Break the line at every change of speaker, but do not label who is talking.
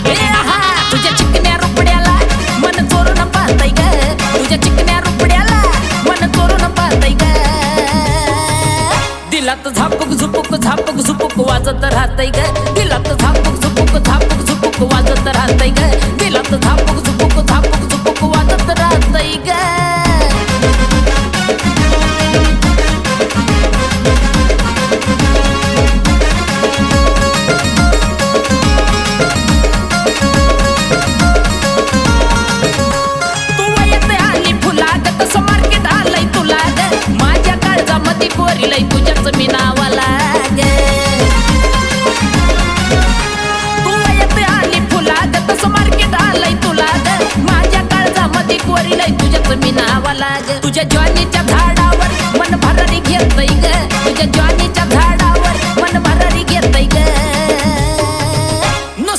ए आहा तुझ्या चिकन्या रुपड्याला मन चोरून पाहतय ग तुझ्या चिकन्या रुपड्याला मन चोरून पाहतय ग दिलात झापूक झुपूक झापूक झुपूक वाजत राहतय ग दिलात झापूक झुपूक झापूक झुपूक वाजत राहतय ग दिलात झापूक झुपूक झापूक झुपूक वाजत राहतय ग लई तुझ्याच मी नावाला ग तू येते आली फुलाग तसं मार्केट आलंय तुला ग माझ्या काळजामध्ये कोरी लई तुझ्याच मी नावाला ग तुझ्या ज्वानीच्या झाडावर मन भरारी घेतय ग तुझ्या ज्वानीच्या